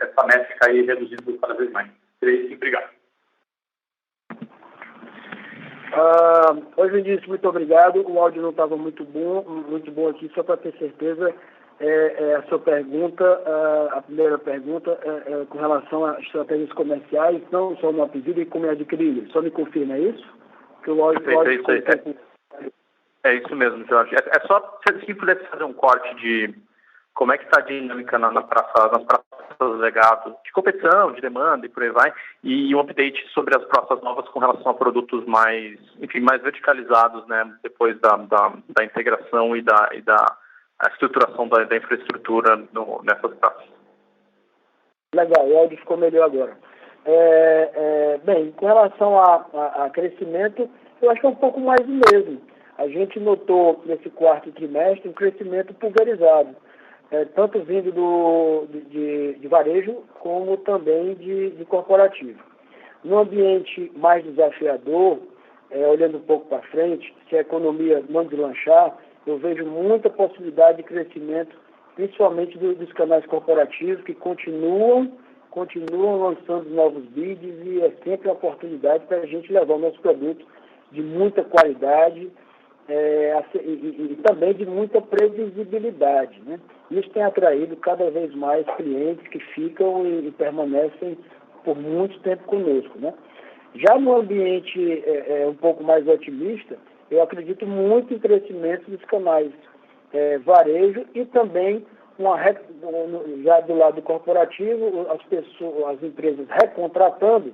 essa métrica aí reduzindo cada vez mais. Obrigado. Oi, Vinícius, muito obrigado. O áudio não estava muito bom aqui, só para ter certeza. A sua pergunta, a primeira pergunta, com relação a estratégias comerciais, não só no pedido e como é adquirido. Só me confirma, é isso? Que o áudio é isso mesmo, Jorge. É só se pudesse fazer um corte de como é que está a dinâmica nas praças legadas de competição, de demanda e por aí vai, e um update sobre as praças novas com relação a produtos mais verticalizados, né, depois da integração e da estruturação da infraestrutura nessas praças. Legal, o áudio ficou melhor agora. Bem, com relação a crescimento, eu acho que é um pouco mais do mesmo. A gente notou nesse quarto trimestre um crescimento pulverizado, tanto vindo de varejo como também de corporativo. No ambiente mais desafiador, olhando um pouco para frente, se a economia não deslanchar, eu vejo muita possibilidade de crescimento, principalmente dos canais corporativos, que continuam continuam lançando novos bids e é sempre uma oportunidade para a gente levar o nosso produto de muita qualidade e também de muita previsibilidade, né? Isso tem atraído cada vez mais clientes que ficam e permanecem por muito tempo conosco, né? Já no ambiente um pouco mais otimista, eu acredito muito em crescimento dos canais varejo e também já do lado corporativo, as empresas recontratando.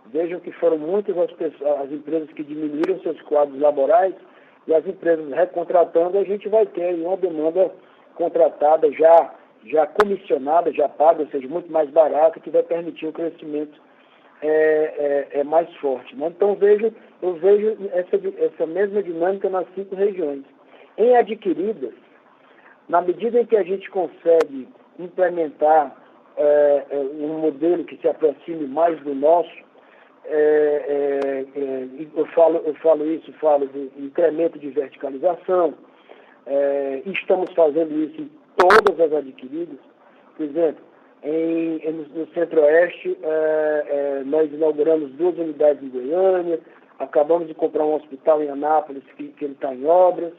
Vejam que foram muitas as empresas que diminuíram seus quadros laborais e as empresas recontratando, a gente vai ter uma demanda contratada já comissionada, já paga, ou seja, muito mais barata, que vai permitir um crescimento mais forte, né? Então eu vejo essa mesma dinâmica nas 5 regiões. Em adquiridas, na medida em que a gente consegue implementar um modelo que se aproxime mais do nosso, eu falo do incremento de verticalização, estamos fazendo isso em todas as adquiridas. Por exemplo, no Centro-Oeste, nós inauguramos 2 unidades em Goiânia, acabamos de comprar um hospital em Anápolis, que ele está em obras.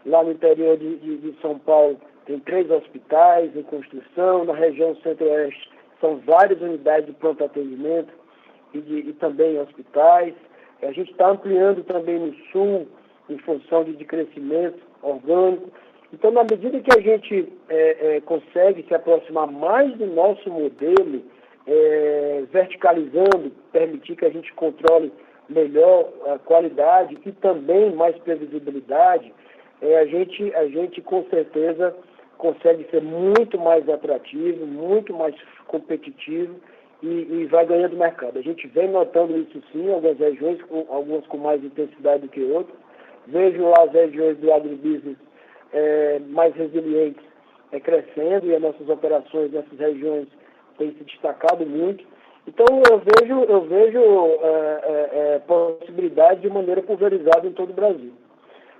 Lá no interior de São Paulo tem 3 hospitais em construção. Na região Centro-Oeste são várias unidades de pronto atendimento e também hospitais. A gente está ampliando também no Sul, em função de crescimento orgânico. Então, na medida que a gente consegue se aproximar mais do nosso modelo, verticalizando, permitir que a gente controle melhor a qualidade e também mais previsibilidade, a gente com certeza consegue ser muito mais atrativo, muito mais competitivo e vai ganhando mercado. A gente vem notando isso sim, em algumas regiões, algumas com mais intensidade do que outras. Vejo lá as regiões do agribusiness mais resilientes crescendo e as nossas operações nessas regiões têm se destacado muito. Então eu vejo possibilidade de maneira pulverizada em todo o Brasil.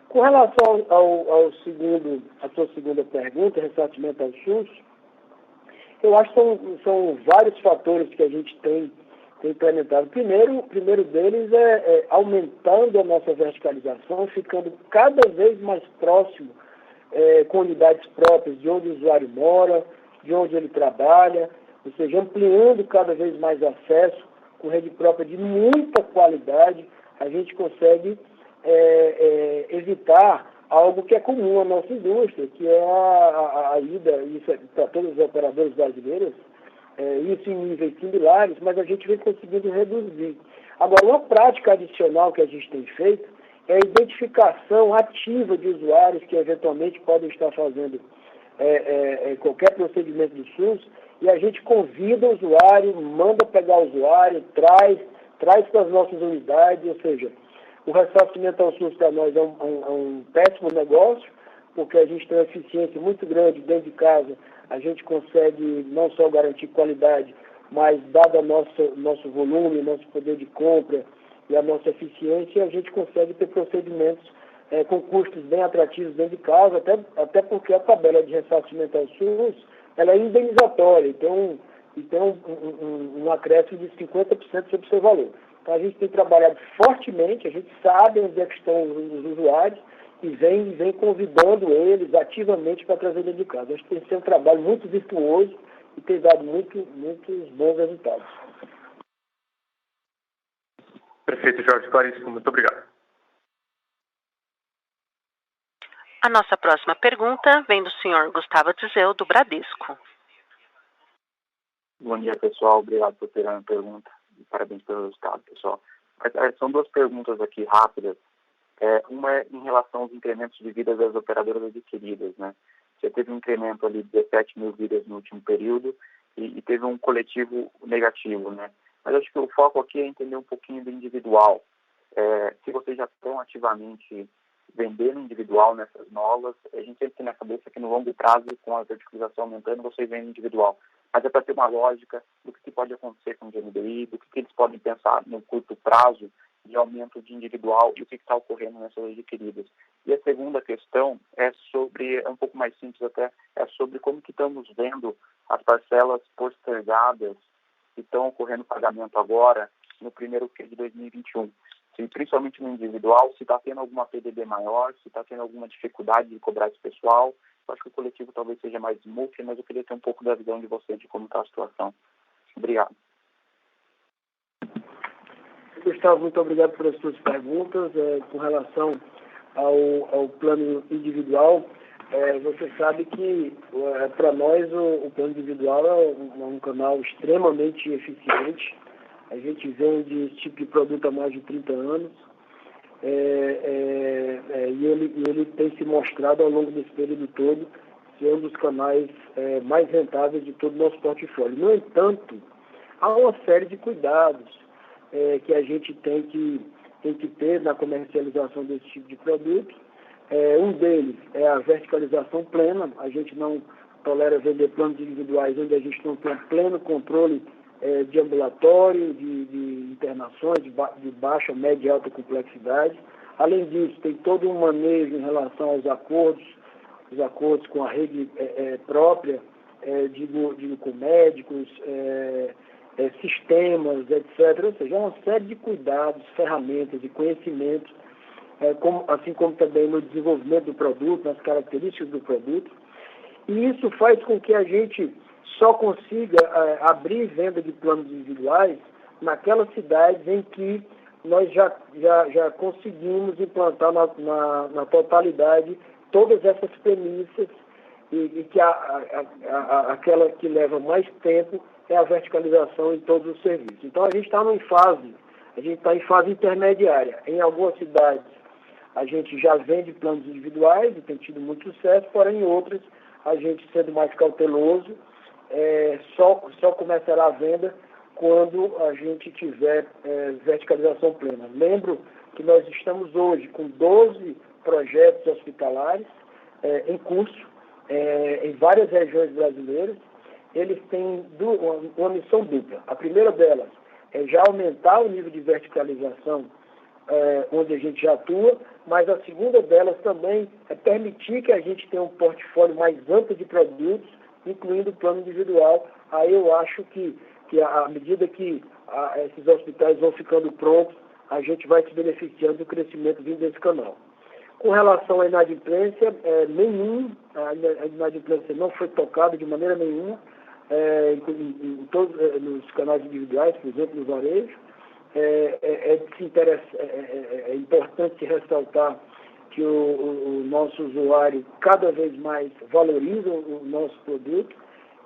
Com relação à sua segunda pergunta, ressarcimento ao SUS, eu acho que são vários fatores que a gente tem implementado. O primeiro deles é aumentando a nossa verticalização, ficando cada vez mais próximo com unidades próprias de onde o usuário mora, de onde ele trabalha, ou seja, ampliando cada vez mais acesso com rede própria de muita qualidade, a gente consegue evitar algo que é comum à nossa indústria, que é a ida, isso é para todos os operadores brasileiros, isso em níveis similares, mas a gente vem conseguindo reduzir. Agora, uma prática adicional que a gente tem feito é a identificação ativa de usuários que eventualmente podem estar fazendo qualquer procedimento do SUS, e a gente convida o usuário, manda pegar o usuário, traz para as nossas unidades, ou seja, o ressarcimento ao SUS para nós é um péssimo negócio, porque a gente tem uma eficiência muito grande dentro de casa, a gente consegue não só garantir qualidade, mas dado o nosso volume, nosso poder de compra e a nossa eficiência, a gente consegue ter procedimentos com custos bem atrativos dentro de casa, até porque a tabela de ressarcimento ao SUS ela é indenizatória, então tem um acréscimo de 50% sobre o seu valor. Então a gente tem trabalhado fortemente, a gente sabe onde é que estão os usuários e vem convidando eles ativamente para trazer dentro de casa. Acho que tem sido um trabalho muito virtuoso e tem dado muitos bons resultados. Perfeito, Jorge, claríssimo. Muito obrigado. A nossa próxima pergunta vem do senhor Gustavo Tiseu, do Bradesco. Bom dia, pessoal. Obrigado por ter a minha pergunta. E parabéns pelo resultado, pessoal. São 2 perguntas aqui rápidas. Uma é em relação aos incrementos de vidas das operadoras adquiridas, né? Você teve um incremento ali de 17 mil vidas no último período e teve um coletivo negativo, né? Mas acho que o foco aqui é entender um pouquinho do individual. Se vocês já estão ativamente vendendo individual nessas novas, a gente sempre tem na cabeça que no longo prazo, com a verticalização aumentando, vocês vendem individual. Mas é para ter uma lógica do que pode acontecer com o GMBI, do que eles podem pensar no curto prazo de aumento de individual e o que está ocorrendo nessas adquiridas. E a segunda questão é um pouco mais simples até, é sobre como que estamos vendo as parcelas postergadas estão ocorrendo pagamento agora no primeiro Q de 2021. E principalmente no individual, se está tendo alguma PDD maior, se está tendo alguma dificuldade de cobrar esse pessoal. Eu acho que o coletivo talvez seja mais multi, mas eu queria ter um pouco da visão de você de como está a situação. Obrigado. Gustavo, muito obrigado pelas suas perguntas. Com relação ao plano individual, você sabe que para nós o plano individual é um canal extremamente eficiente. A gente vende esse tipo de produto há mais de 30 anos e ele tem se mostrado ao longo desse período todo ser um dos canais mais rentáveis de todo o nosso portfólio. No entanto, há uma série de cuidados que a gente tem que ter na comercialização desse tipo de produto. Um deles é a verticalização plena. A gente não tolera vender planos individuais onde a gente não tem pleno controle de ambulatório, de internações de baixa, média e alta complexidade. Além disso, tem todo um manejo em relação aos acordos com a rede própria, digo com médicos, sistemas, etc. Ou seja, uma série de cuidados, ferramentas e conhecimentos, assim como também no desenvolvimento do produto, nas características do produto. E isso faz com que a gente só consiga abrir venda de planos individuais naquelas cidades em que nós já conseguimos implantar na totalidade todas essas premissas e que aquela que leva mais tempo é a verticalização em todos os serviços. Então a gente está em fase intermediária. Em algumas cidades a gente já vende planos individuais e tem tido muito sucesso, porém em outras a gente, sendo mais cauteloso, só começará a venda quando a gente tiver verticalização plena. Lembro que nós estamos hoje com 12 projetos hospitalares em curso, em várias regiões brasileiras. Eles têm uma missão dupla. A primeira delas é já aumentar o nível de verticalização onde a gente já atua, mas a segunda delas também é permitir que a gente tenha um portfólio mais amplo de produtos, incluindo o plano individual. Aí eu acho que à medida que esses hospitais vão ficando prontos, a gente vai se beneficiando do crescimento vindo desse canal. Com relação à inadimplência, a inadimplência não foi tocada de maneira nenhuma em todos nos canais individuais, por exemplo, no varejo. É importante ressaltar que o nosso usuário cada vez mais valoriza o nosso produto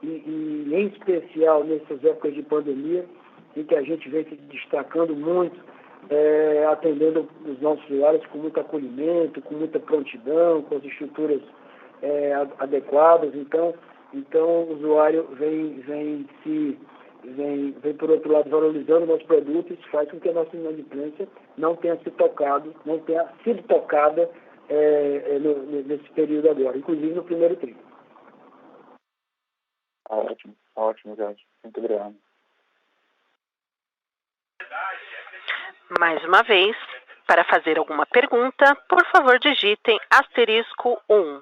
e em especial nessas épocas de pandemia, em que a gente vem se destacando muito, atendendo os nossos usuários com muito acolhimento, com muita prontidão, com as estruturas adequadas. Então o usuário vem por outro lado valorizando o nosso produto. Isso faz com que a nossa inadimplência não tenha sido tocada nesse período agora, inclusive no primeiro trimestre. Ótimo, Jorge. Muito obrigado. Mais uma vez, para fazer alguma pergunta, por favor digitem *1.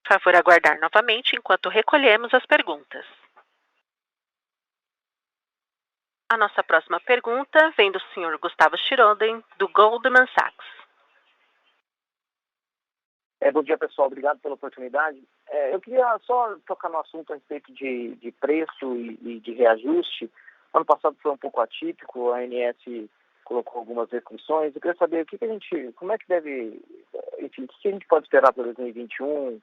Por favor, aguardar novamente enquanto recolhemos as perguntas. A nossa próxima pergunta vem do senhor Gustavo Schroden, do Goldman Sachs. Bom dia, pessoal. Obrigado pela oportunidade. Eu queria só tocar no assunto a respeito de preço e de reajuste. Ano passado foi um pouco atípico, a ANS colocou algumas restrições. Eu queria saber como é que deve, enfim, o que a gente pode esperar para 2021,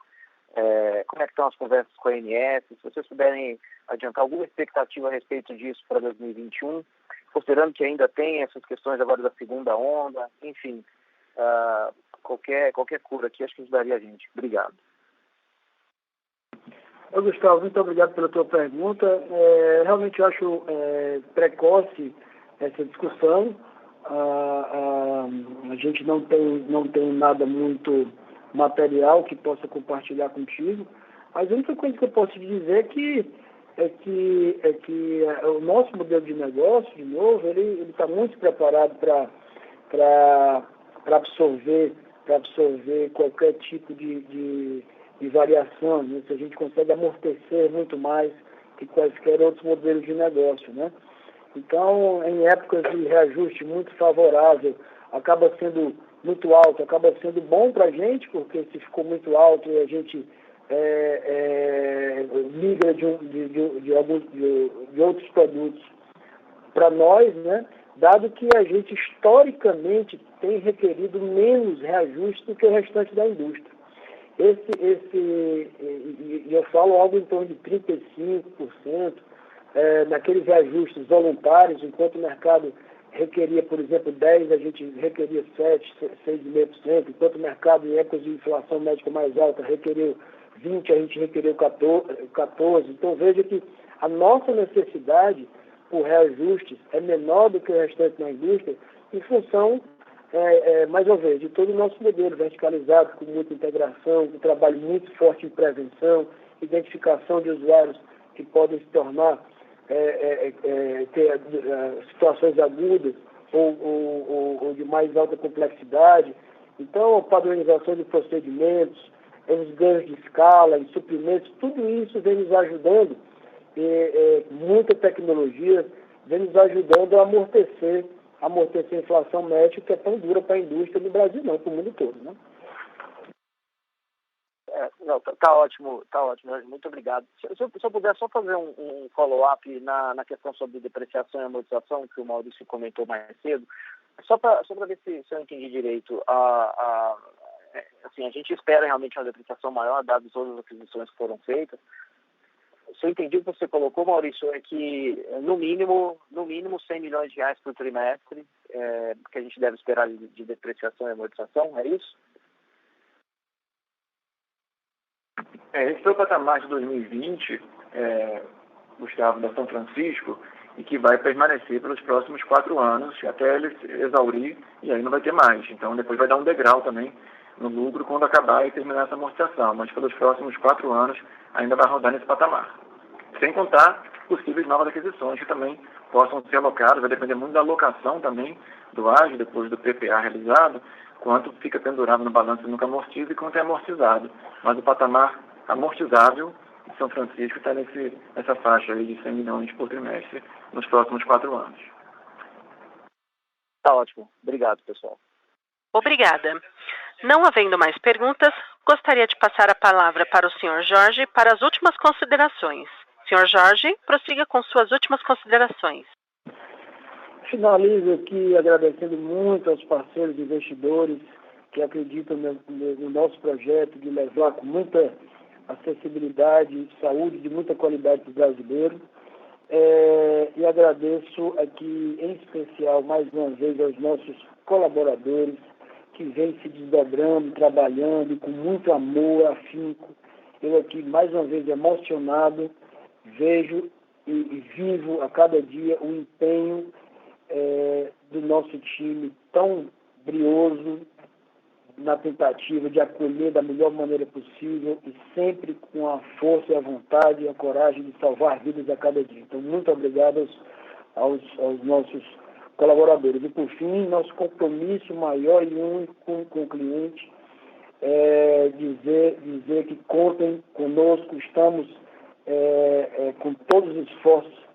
como é que estão as conversas com a ANS, se vocês puderem adiantar alguma expectativa a respeito disso para 2021, considerando que ainda tem essas questões agora da segunda onda, enfim, qualquer cura aqui acho que ajudaria a gente. Obrigado. Gustavo, muito obrigado pela tua pergunta. Realmente eu acho precoce essa discussão. A gente não tem nada muito material que possa compartilhar contigo, mas a única coisa que eu posso te dizer é que o nosso modelo de negócio, de novo, ele está muito preparado para absorver qualquer tipo de variação, né? Se a gente consegue amortecer muito mais que quaisquer outros modelos de negócio, né? Então, em épocas de reajuste muito favorável, acaba sendo muito alto, acaba sendo bom para a gente, porque se ficou muito alto a gente migra de outros produtos para nós, né? Dado que a gente historicamente tem requerido menos reajuste do que o restante da indústria. Eu falo algo em torno de 35%, naqueles reajustes voluntários, enquanto o mercado requeria, por exemplo, 10%, a gente requeria 7%, 6,5%, enquanto o mercado em épocas de inflação médica mais alta requeriu 20%, a gente requeriu 14%. Então veja que a nossa necessidade por reajustes é menor do que o restante da indústria, em função, mais uma vez, de todo o nosso modelo verticalizado, com muita integração, um trabalho muito forte em prevenção, identificação de usuários que podem se tornar, ter situações agudas ou de mais alta complexidade. Então, a padronização de procedimentos, os ganhos de escala, em suprimentos, tudo isso vem nos ajudando, muita tecnologia vem nos ajudando a amortecer a inflação média, que é tão dura para a indústria no Brasil, não, para o mundo todo, né? Não, tá ótimo, Jorge, muito obrigado. Se eu puder só fazer um follow-up na questão sobre depreciação e amortização, que o Maurício comentou mais cedo, só para ver se eu entendi direito. Assim, a gente espera realmente uma depreciação maior, dadas todas as aquisições que foram feitas. Se eu entendi o que você colocou, Maurício, é que no mínimo 100 milhões de reais por trimestre, que a gente deve esperar de depreciação e amortização, é isso? Esse foi o patamar de 2020, Gustavo, da São Francisco, e que vai permanecer pelos próximos 4 anos, até ele exaurir, e aí não vai ter mais. Então, depois vai dar um degrau também no lucro quando acabar e terminar essa amortização. Mas pelos próximos 4 anos, ainda vai rodar nesse patamar. Sem contar possíveis novas aquisições que também possam ser alocadas, vai depender muito da alocação também do AGE, depois do PPA realizado, quanto fica pendurado no balanço e nunca amortiza e quanto é amortizado. Mas o patamar amortizável de São Francisco está nessa faixa aí de 100 milhões por trimestre nos próximos 4 anos. Tá ótimo. Obrigado, pessoal. Obrigada. Não havendo mais perguntas, gostaria de passar a palavra para o Sr. Jorge para as últimas considerações. Sr. Jorge, prossiga com suas últimas considerações. Finalizo aqui agradecendo muito aos parceiros investidores que acreditam no nosso projeto de levar com muita acessibilidade e saúde de muita qualidade para o brasileiro. E agradeço aqui, em especial, mais uma vez, aos nossos colaboradores que vêm se desdobrando, trabalhando com muito amor, afinco. Eu aqui, mais uma vez, emocionado, vejo e vivo a cada dia o empenho do nosso time tão brioso na tentativa de acolher da melhor maneira possível e sempre com a força e a vontade e a coragem de salvar vidas a cada dia. Então, muito obrigado aos nossos colaboradores. E, por fim, nosso compromisso maior e único com o cliente é dizer que contem conosco, estamos com todos os esforços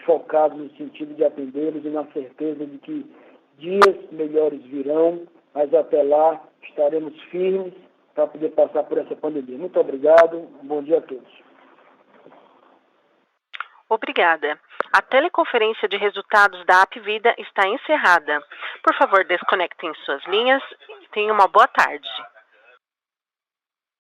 focados no sentido de atendê-los e na certeza de que dias melhores virão, mas até lá estaremos firmes para poder passar por essa pandemia. Muito obrigado, bom dia a todos. Obrigada. A teleconferência de resultados da Apvida está encerrada. Por favor, desconectem suas linhas e tenham uma boa tarde.